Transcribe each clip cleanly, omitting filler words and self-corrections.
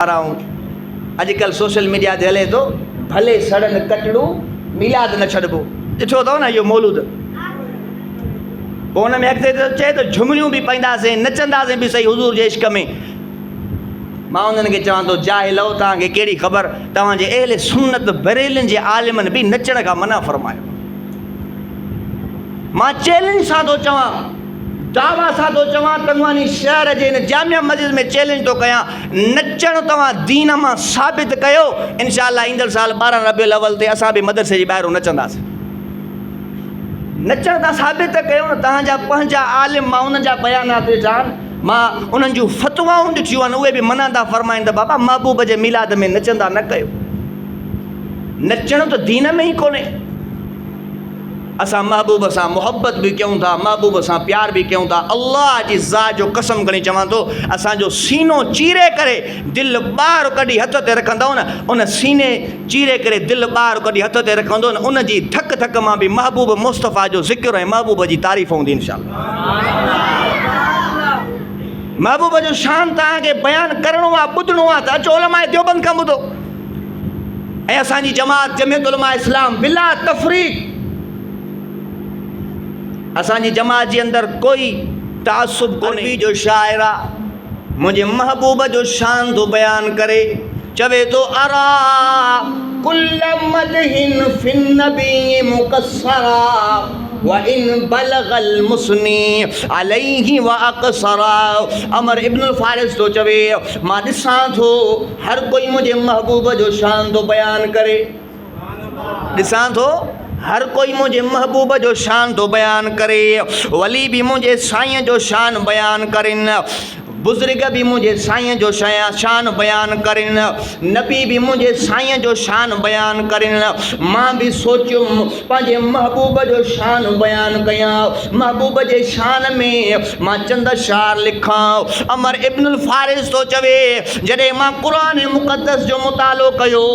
अॼुकल्ह social media ते हले थो, भले सड़नि कटड़ू मिलाद न छॾिबो। ॾिठो अथव न इहो मौलूद। पोइ हुन में अॻिते चए थो झुमरियूं बि पाईंदासीं, नचंदासीं बि सही हुज़ूर जे इश्क में। मां उन्हनि खे चवां थो जाहिलो, तव्हांखे कहिड़ी ख़बर, तव्हांजे अहले सुन्नत बरेलियुनि जे आलिमनि बि नचण खां मना फरमायो। मां चैलेंज सां थो चवां, दावा सां थो चवां, तंगवानी शहर जे हिन जामिया मस्जिद में चैलेंज थो कयां, नचणु तव्हां दीन मां साबित कयो। इंशाअल्लाह ईंदड़ साल 12 रबियुल अव्वल ते असां बि मदरसे जे ॿाहिरि नचंदासीं। नचण था साबित कयो न। तव्हांजा पंहिंजा आलिम, मां उन्हनि जा बयानात ॾिठानि, मां उन्हनि जूं फतवाऊं ॾिठियूं आहिनि, उहे बि मना था फरमाइनि त बाबा महबूब जे मिलाद में नचंदा न कयो। नचणु त दीन में ई कोन्हे। असां महबूब सां मुहबत बि कयूं था, महबूब सां प्यार बि कयूं था। अल्लाह जी ज़ात जो कसम खणी चवां थो, असांजो सीनो चीरे करे दिलि ॿाहिरि कढी हथ ते रखंदव न, उन सीने चीरे करे दिलि ॿाहिरि कढी हथ ते रखंदो न, उन जी धक धक मां बि महबूब मुस्तफ़ा जो ज़िक्र ऐं महबूब जी तारीफ़ हूंदी इंशाअल्लाह। महबूब जो शान तव्हांखे बयानु करिणो आहे, ॿुधणो आहे त अचो उलमाए देवबंद खां ॿुधो। ऐं असांजी जमात जमियत उलमा इस्लाम बिला तफ़रीक़, असांजी जमात जे अंदरि कोई तासुब कोन्हे। जो शाइर आहे, मुंहिंजे महबूब जो शान थो बयानु करे, चवे थो अरा कुल्ल मदहिन फिन नबी मुकस्सरा व इन बलगल मुस्नी अलैहि व अक़सरा। अमर इब्नुल फारिस तो चवे, मां ॾिसां थो हर कोई मुंहिंजे महबूब जो शान थो बयानु करे, ॾिसां थो हर कोई मुंहिंजे महबूब जो शान थो बयानु करे। वली बि मुंहिंजे साईं जो शान बयानु करिन, बुज़ुर्ग बि मुंहिंजे साईं जो शान बयानु करिन, नबी बि मुंहिंजे साईं जो शान बयानु करिन। मां बि सोचियुमि पंहिंजे महबूब जो शान बयानु कयां, महबूब जे शान में मां चंद शार लिखां। अमर इब्नुल फारिस तो चवे, जॾहिं मां क़ुरान मुक़द्दस जो मुतालो कयो,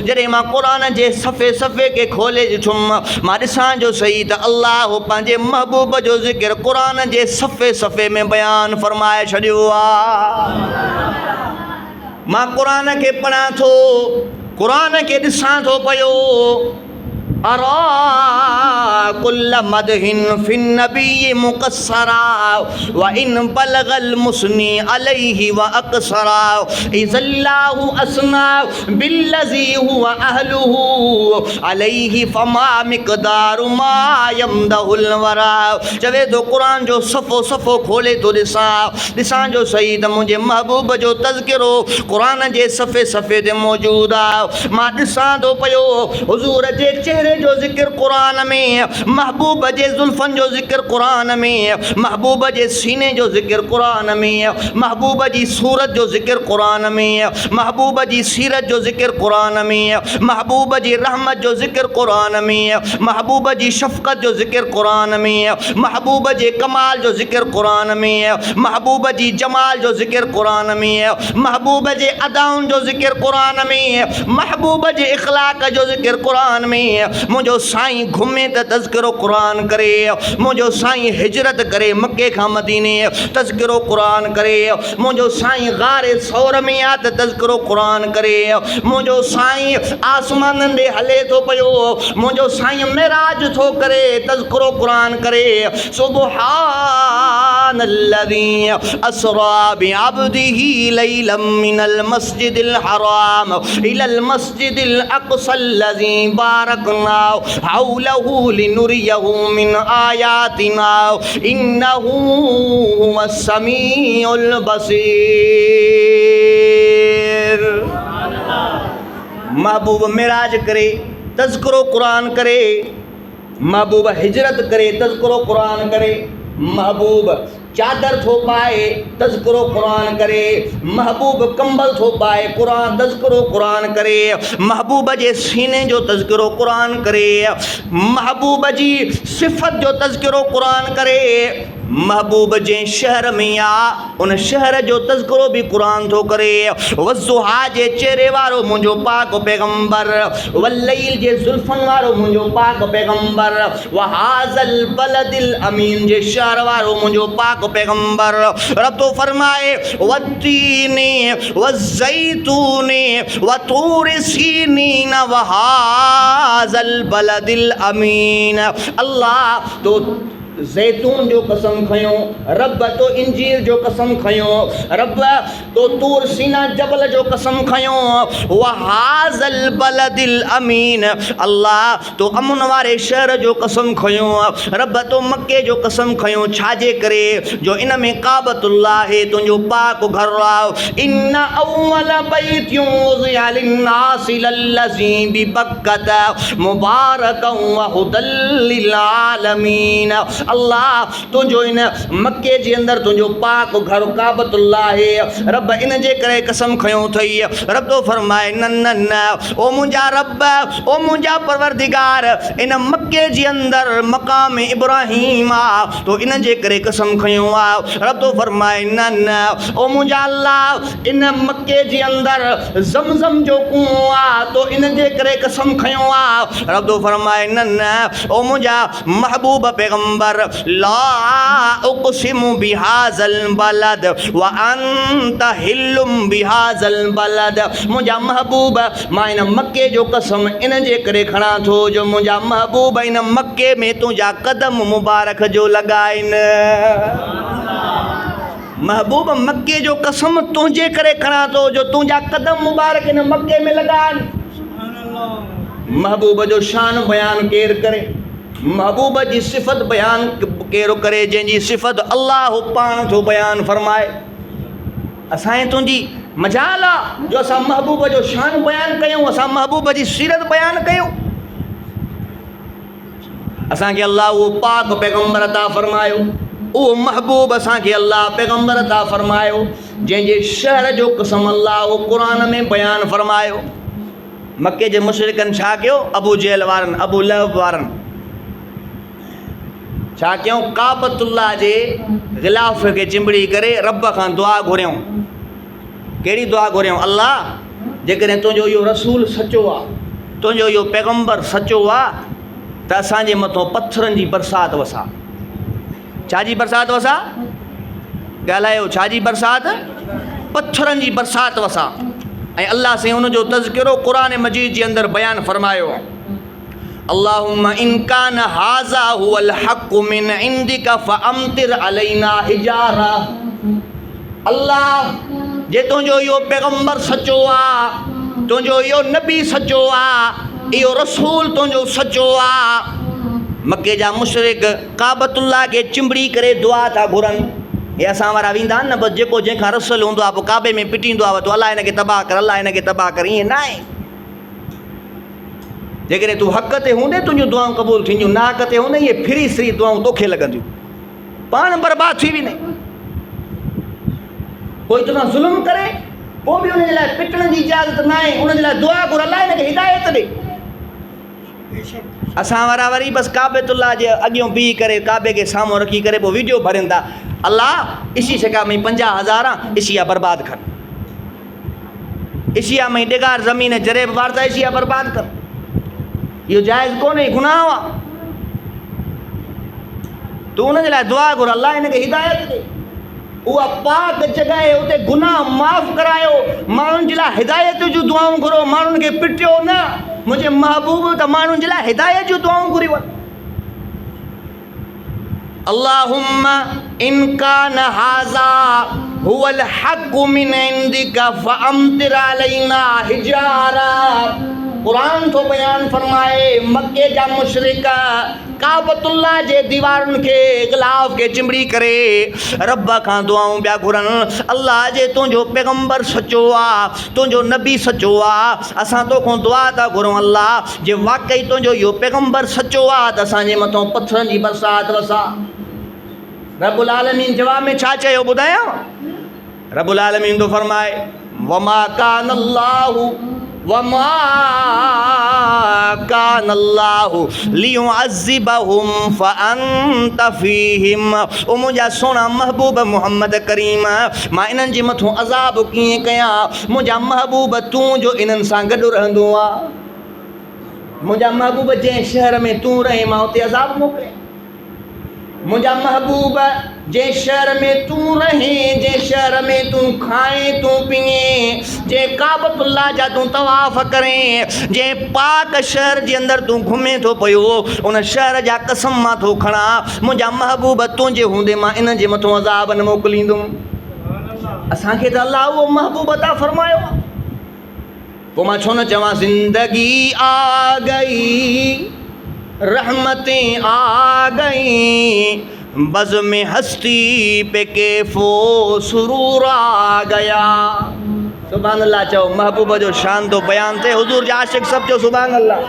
जॾहिं मां क़ुरान जे सफ़े सफ़े खे खोले ॾिठुमि, मां ॾिसां जो सही त अल्लाह पंहिंजे महबूब जो ज़िक्र क़ुरान जे सफ़े सफ़े में बयानु फरमाए छॾियो। मां क़ुरान खे पढ़ां थो, क़ुरान खे ॾिसां थो पियो, अरा कुल्ल मदहिन फिन नबी मुकस्सरा व इन बलगल मुस्नी अलैहि व अक़सरा इज़ल्लाहु असना बिल्लज़ी हुवा अहलुहु अलैहि फमा मिक़दारु मा यमदहुल वरा। चवे तो क़ुरान जो सफ़ो सफ़ो खोले तो ॾिसां जो सही त मुंहिंजे महबूब जो तज़किरो क़ुरान जे सफ़े सफ़े ते मौजूदु आहे। मां ॾिसां थो पियो हुज़ूर जे चेहरे जो ज़िक्र क़ुरान में, महबूब जे ज़ुल्फ़नि जो ज़िक्र क़ुरान में, महबूब जे सीने जो ज़िक्र क़ुरान में, महबूब जी सूरत जो ज़िक्र क़ुरान में, महबूब जी सीरत जो ज़िक्र क़ुरान में, महबूब जी रहमत जो ज़िक्र क़ुरान में, महबूब जी शफ़क़त जो ज़िक्र क़ुरान में, महबूब जे कमाल जो ज़िक्र क़ुरान में, महबूब जी जमाल जो ज़िक्र क़ुरान में, महबूब जे अदाउनि जो ज़िक्र क़ुरान में, महबूब जे इख़लाक़ जो ज़िक्र क़ुरान में। मुंहिंजो साईं घुमे त तज़किरो क़ुरान करे, मुंहिंजो साईं हिजरत करे मके खां मदीने तज़किरो क़ुरान करे, मुंहिंजो साईं गारे सौर में आहे त तज़किरो क़ुरान करे, मुंहिंजो साईं आसमाननि ॾे हले थो पियो, मुंहिंजो साईं मेराज थो करे तज़किरो क़ुरान करे। सुब्हानल्लज़ी असरा बिअब्दिही लैलन मिनल मस्जिदिल हराम इलल मस्जिदिल अक़सल्लज़ी बारकना हौलहु लिनुरियहु मिन आयातिना इन्नहु हुवस समीउल बसीर। महबूब मेराज करे तज़किरो क़ुरान करे, महबूब हिजरत करे तज़किरो क़ुरान करे, महबूब चादर थो पाए तज़किरो क़ुरान करे, महबूब कंबल थो पाए क़ुरान तज़किरो क़ुरान करे, महबूब जे सीने जो तज़किरो क़ुरान करे, महबूब जी सिफ़त जो तज़किरो क़ुरान करे। महबूब जे शहर में आ उन शहर जो तज़किरो भी क़ुरान थो करे। वज़ुहा जे चेहरे वारो मुंहिंजो पाक पैगंबर, वल्लैल जे ज़ुल्फ़नि वारो मुंहिंजो पाक पैगंबर, वहाज़ल बलदिल अमीन जे शहर वारो मुंहिंजो पाक पैगंबर। रब तो फरमाए वत्तीनी वज़्ज़ैतूनी वतूर सीनीन वहाज़ल बलदिल अमीन। अल्लाह तो ज़ैतून जो कसम खयो, रब तो इंजीर जो कसम खयो, रब तो तूर सीना जबल जो कसम खयो, वहाज़ल बलदिल अमीन। अल्लाह तो अमन वारे शहर जो कसम खयो, रब तो मक्के जो कसम खयो। छाजे करे जो इन में काबतुल्लाह है तुंहिंजो पाक घर आहे। इन अव्वल बैतियुन वुज़िअ लिन्नासि लल्लज़ी बिबक्कत मुबारकन व हुदल लिल आलमीन। अल्लाह तुंहिंजो इन मक्के जे अंदरि तुंहिंजो पाक घर काबतुल्लाह है, रब इन जे करे कसम खयो अथई। रब तो फरमाए न न न ओ मुंहिंजा रब, ओ मुंहिंजा परवरदिगार, इन मक्के जे अंदरि मक़ाम इब्राहीम आहे तो इन जे करे कसम खयो आहे। रब तो फरमाए न न ओ मुंहिंजा अल्लाह, इन मक्के जे अंदरि ज़मज़म जो कुओं आहे तो इन जे करे कसम खयो आहे। रब तो फरमाए न न ओ मुंहिंजा महबूब पैगंबर, ला उक़सिमु बिहाज़ल बलद व अंत हिल्लुम बिहाज़ल बलद। मुंहिंजा महबूब, मां इन मक्के जो कसम इन जे करे खणा थो जो मुंहिंजा महबूब इन मक्के में तुंहिंजा कदम मुबारक जो लॻा आहिनि। महबूब मक्के जो कसम तुंहिंजे करे खणा थो जो तुंहिंजा कदम मुबारक इन मक्के में लॻा आहिनि। महबूब जो शान बयान केरु करे, महबूब जी सिफ़त बयान कहिड़ो करे जंहिंजी सिफ़त अल्लाह पाण थो बयान फरमाए। असांजे तुंहिंजी मजाल आहे जो असां महबूब जो शान बयान कयूं, असां महबूब जी सीरत बयान कयूं। असांखे अल्लाह उहो पाक पैगंबर अता फरमायो, उहो महबूब असांखे अल्लाह पैगंबर अता फरमायो जंहिंजे शहर जो कसम अल्लाह उहो क़ुरान में बयान फरमायो। मके जे मुशरिकनि छा कयो, अबू जहल वारनि, अबू लहब वारनि छा कयूं, काबतुल्लाह जे ग़िलाफ़ खे चिंबड़ी करे रब खां दुआ घुरियऊं। कहिड़ी दुआ घुरियऊं, अल्लाह जेकॾहिं तुंहिंजो इहो रसूल सचो आहे, तुंहिंजो इहो पैगंबर सचो आहे त असांजे मथां पथरनि जी बरसाति वसा। छा जी बरसाति वसा? ॻाल्हायो, छा जी बरसाति? पथरनि जी बरसाति वसा। ऐं अल्लाह से हुनजो तज़किरो क़ुरान मजीद जे अंदरि बयानु फरमायो। अल्लाहुम्मा इन कान हाज़ा हुवल हक़्क़ु मिन इंदिका फ़अम्तिर अलैना हिजारा। अल्लाह जे तुंहिंजो इहो पैगंबर सचो आहे, तुंहिंजो इहो नबी सचो आहे, इहो रसूल तुंहिंजो सचो आहे। मके जा मुशरिक काबतुल्लाह खे चिंबड़ी करे दुआ था घुरनि। हे असां वारा वेंदा आहिनि न, बसि जेको जंहिंखां रसल हूंदो आहे पोइ काबे में पिटींदो आहे, तो अलाह हिनखे तबाह कर, अलाह हिनखे तबाह कर। ईअं न आहे। जेकॾहिं तूं हक़ ते हूंदे तुंहिंजूं दुआऊं क़बूल थींदियूं, ना हक़ ते हूंदे इहे फिरी सिरी दुआऊं तोखे लॻंदियूं, पाण बर्बाद थी वेंदे। कोई तोसां ज़ुल्म करे पोइ बि उनजे लाइ पिटण जी इजाज़त न आहे, उनजे लाइ दुआ घुर, अलाह हिनखे हिदायत ॾे। असां वारा वरी बसि काबतुल्लाह जे अॻियों बीह करे काबे खे साम्हूं रखी करे पोइ वीडियो भरनि था, अल्लाह इसी शका में 50,000 इशिया बर्बाद कर, इशिया में ॾेगार ज़मीन जरेब वारता इशिया बर्बाद कर। इहो जाइज़ कोन्हे, गुनाह आहे। तूं हुनजे लाइ दुआ घुर, अल्लाह हिनखे हिदायत ॾे। उहा पाक जॻह आहे, उते गुनाह माफ़ करायो, माण्हुनि जे लाइ हिदायत जूं दुआऊं घुरो, माण्हुनि खे पिटियो न। मुंहिंजे महबूब त माण्हुनि जे लाइ हिदायत जूं दुआऊं घुरी वञ। अल्लाहुम्मा इन कान हाज़ा हुवल हक़्क़ु मिन इंदिका फ़अम्तिर अलैना हिजारा। क़ुरान थो बयान फरमाए मके जा मुशरिक काबतुल्लाह जे दीवारुनि खे ग़िलाफ़ खे चिंबड़ी करे रब खां दुआऊं पिया घुरनि। अल्लाह जे तुंहिंजो पैगंबर सचो आहे, तुंहिंजो नबी सचो आहे, असां तोखां दुआ था घुरूं। अल्लाह जे वाक़ई तुंहिंजो इहो पैगंबर सचो आहे त असांजे मथां पथरनि जी बरसाति वसा। रब्बुल आलमीन जवाब में छा चयो ॿुधायां? रब्बुल आलमीन थो फरमाए वमा कान अल्लाहु वमा कान अल्लाहु लियुअज़्ज़िबहुम फअंत फ़ीहिम। ओ मुंहिंजा सोना महबूब मोहम्मद करीम, मां इन्हनि जे मथां अज़ाब कीअं कयां? मुंहिंजा महबूब तूं जो इन्हनि सां गॾु रहंदो आहे, मुंहिंजा महबूब जंहिं शहर में तूं रहे मां उते अज़ाब मोकिलियां। मुंहिंजा महबूब जंहिं शहर में तूं रहे, जंहिं शहर में तूं खाए तूं पीए, जंहिं काबतुल्लाह जा तूं तवाफ़ करें, जंहिं पाक शहर जे अंदरि तूं घुमे थो पियो, उन शहर जा कसम मां थो खणा, मुंहिंजा महबूब तुंहिंजे हूंदे मां इन्हनि जे मथां अज़ाब न मोकिलींदुमि। असांखे त अलाह उहो महबूब अता फरमायो आहे, पोइ मां छो न चवां ज़िंदगी आ गई रहमतें आ गई, बज़ में हस्ती पे कैफ़ो सुरूर आ गया। सुभान अल्लाह चओ, महबूब जो शान तो बयान थे, हुजूर जा आशिक सब चओ सुभान अल्लाह।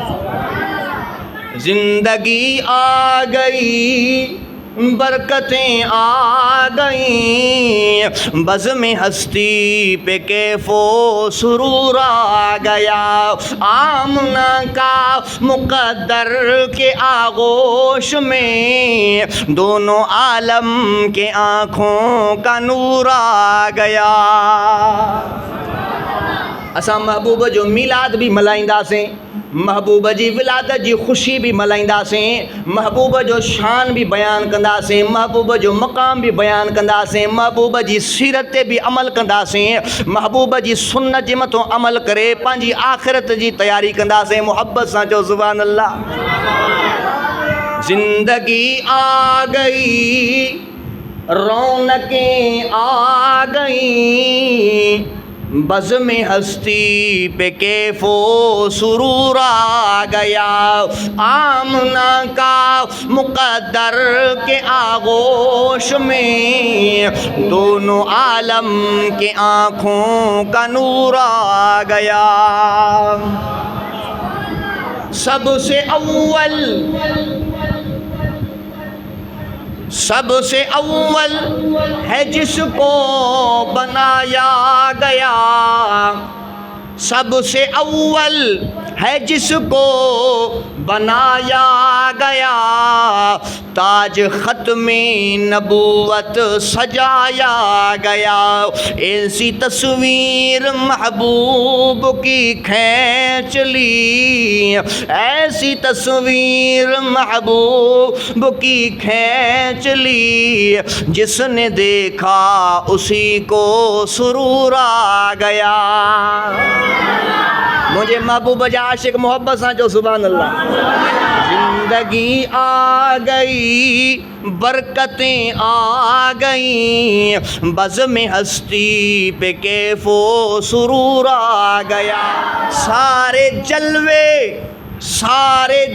जिंदगी आ गई बरकतें आ गई, बज़ में हस्ती पे कैफ़ो सुरूर आ गया। आमना का मुक़द्दर के आगोश में, दोनों आलम के आँखों का नूर आ गया। असां महबूब जो मिलाद भी मल्हाईंदासीं, महबूब जी विलादत जी ख़ुशी भी मल्हाईंदासीं, महबूब जो शान भी बयान कंदासीं, महबूब जो मक़ाम भी बयान कंदासीं, महबूब जी सीरत ते भी अमल कंदासीं, महबूब जी सुन्नत जे मथां अमल करे पंहिंजी आख़िरत जी तयारी कंदासीं। मुहब्बत सां चओ सुभान अल्लाह। ज़िंदगी आ गई रौनकें आ गई, बज़ में हस्ती पे कैफ़ो सुरूर आ गया। आमना का मुक़द्दर के आगोश में, दोनों आलम के आँखों का नूर आ गया। सबसे अव्वल है जिसको बनाया गया, सबसे अव्वल है जिसको बनाया गया, ताज ख़त्मे नबूवत सजाया गया। ऐसी तस्वीर महबूब की खींच ली, ऐसी तस्वीर महबूब की खींच ली, जिसने देखा उसी को सुरूर आ गया। मुझे महबूब जा आशिक मोहब्बत सां चओ सुभान अल्लाह। जिंदगी आ गई बरकतें आ गई, बज़ में हस्ती पे कैफ़ो सुरूर आ गया। सारे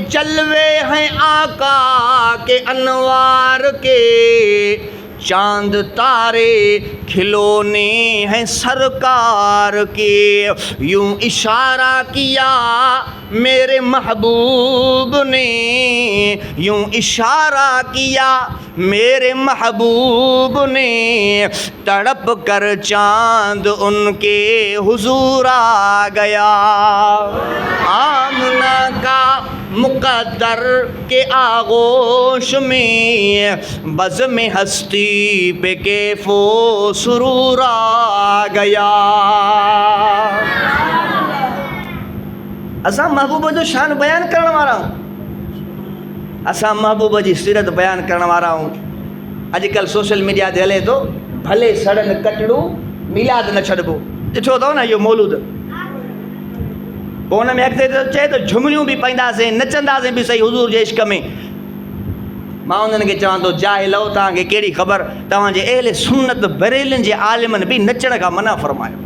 जलवे हैं आका के अनवार के, चांद तारे खिलौने हैं सरकार के। यूं इशारा किया मेरे महबूब ने, यूं इशारा किया मेरे महबूब ने, तड़प कर चांद उनके हुजूर आ गया। आमना का मुक़द्दर के आगोश में, बज़ में हस्ती पे कैफ़ो सुरूर आ गया। असां महबूब जो शान बयान करण वारा हूँ, असां महबूब जी सीरत बयान करण वारा हूँ। अॼुकल्ह सोशल मीडिया ते हले थो, भले सड़न कटड़ू मिलाद न छॾिबो। ॾिठो अथव न इहो मौलूद, पोइ हुन में अॻिते चए थो झुमरियूं बि पाईंदासीं, नचंदासीं बि सही हुजूर जे इश्क में। मां उन्हनि खे चवां थो जाहिलो, तव्हांखे कहिड़ी ख़बर, तव्हांजे अहले सुन्नत बरेलियुनि जे आलिमनि बि नचण खां मना फरमायो।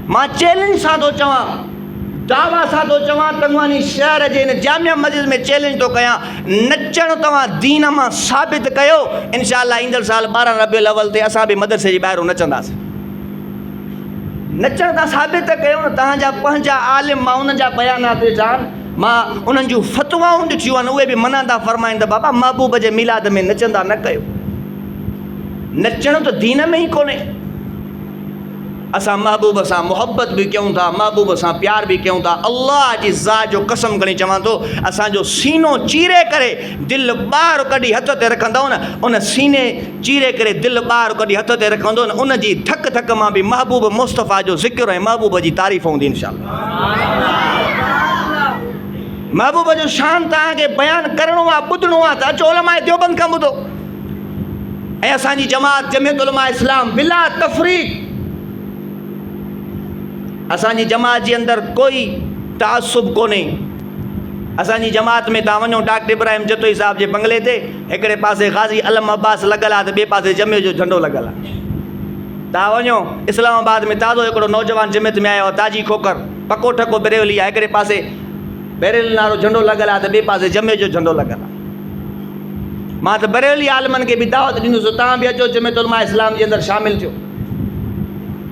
मां चैलेंज सां थो चवां, दावा सां थो चवां, तंगवानी शहर जे हिन जामिया मस्जिद में चैलेंज थो कयां, नचणु तव्हां दीन मां साबित कयो, इंशाअल्लाह ईंदड़ साल 12 रबीउल अव्वल ते असां बि मदरसे जे ॿाहिरि नचंदासीं। नचण था साबित कयो न, तव्हांजा पंहिंजा आलिम, मां उन्हनि जा बयानात जान, मां उन्हनि जूं फ़तवाऊं ॾिठियूं आहिनि, उहे बि मना था फ़रमाइनि त बाबा महबूब जे मिलाद में नचंदा न कयो। नचणु त दीन में ई कोन्हे। असां महबूब सां मुहब्बत बि कयूं था, महबूब सां प्यार बि कयूं था। अल्लाह जी ज़ात जो कसम खणी चवां थो, असांजो सीनो चीरे करे दिलि ॿाहिरि कढी हथ ते रखंदव न, उन सीने चीरे करे दिलि ॿाहिरि कढी हथ ते रखंदो न, उन जी धक धक मां बि महबूब मुस्तफ़ा जो ज़िक्र ऐं महबूब जी तारीफ़ हूंदी इंशाअल्लाह। महबूब जो शान तव्हांखे बयानु करिणो आहे, ॿुधणो आहे त अचो उलमाए देवबंद खां ॿुधो। ऐं असांजी जमात जमियत उलमा इस्लाम बिला तफ़रीक़, असांजी जमात जे अंदरि कोई तासुब कोन्हे। असांजी जमात में तव्हां वञो डॉक्टर इब्राहिम जतोई साहिब जे बंगले ते, हिकिड़े पासे गाज़ी अलम अब्बास लॻल आहे त ॿिए पासे जमे जो झंडो लॻल आहे। तव्हां वञो इस्लामाबाद में ताज़ो हिकिड़ो नौजवान जमियत में आयो आहे, ताजी खोकर, पको ठको बरेली आहे, हिकिड़े पासे बरेली नालो झंडो लॻल आहे त ॿिए पासे जमे जो झंडो लॻल आहे। मां त बरेली आलमनि खे बि दावत ॾींदुसि, तव्हां बि अचो जमियत उलमा इस्लाम जे अंदरि शामिलु थियो।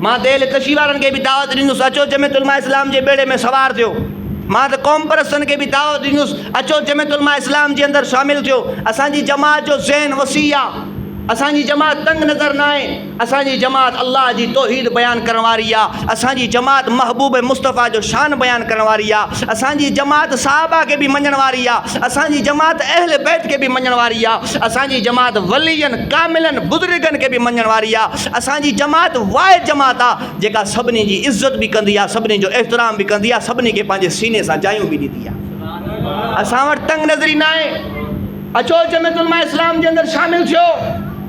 मां त अहले तशरीफ़ वारनि खे बि दावत ॾींदुसि, अचो जमियत उलमा इस्लाम जे बेड़े में सवार थियो। मां त क़ौम परस्तनि खे बि दावत ॾींदुसि, अचो जमियत उलमा इस्लाम जे अंदरि शामिलु थियो। असांजी जमात जो ज़हन वसी आहे, असांजी जमात तंग नज़र न आहे। असांजी जमात अल्लाह जी तौहीद बयानु करण वारी आहे। असांजी जमात महबूब मुस्तफ़ा जो शान बयानु करण वारी आहे। असांजी जमात साहबा खे बि मञण वारी आहे। असांजी जमात अहले बैत खे बि मञण वारी आहे। असांजी जमात वलियनि कामिलनि बुज़ुर्गनि खे बि मञण वारी आहे। असांजी जमात वाहिद जमात आहे जेका सभिनी जी इज़त बि कंदी आहे, सभिनी जो एहतराम बि कंदी आहे, सभिनी खे पंहिंजे सीने सां जायूं बि ॾींदी आहे। असां वटि तंग नज़री न आहे। अचो जमियत उलमा इस्लाम जे अंदरि शामिलु थियो।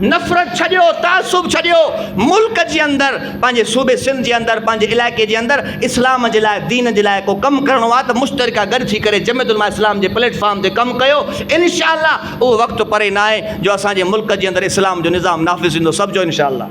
नफ़रत छॾियो, तासुब छॾियो। मुल्क जे अंदरि, पंहिंजे सूबे सिंध जे अंदरि, पंहिंजे इलाइक़े जे अंदरि इस्लाम जे लाइ, दीन जे लाइ को कमु करिणो आहे त मुश्तरिका गॾु थी करे जमियत उलमा इस्लाम जे प्लेटफॉर्म ते कमु कयो। इंशाअल्लाह उहो वक़्तु परे न आहे जो असांजे मुल्क जे अंदरि इस्लाम जो निज़ाम नाफ़िज़ थींदो। सभु जो इंशाअल्लाह।